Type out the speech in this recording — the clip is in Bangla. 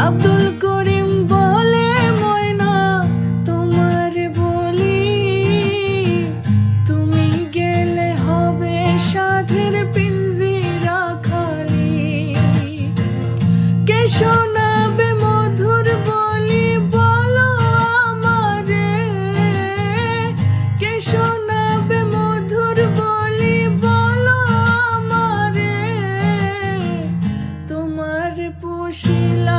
আব্দুল করিম বলে ময়না তোমার বলি, তুমি গেলে হবে সাধের পিঞ্জিরা খালি। কে শোনাবে মধুর বলি বলো আমারে, কে শোনাবে মধুর বলি বলো আমারে। তোমার পুশিলা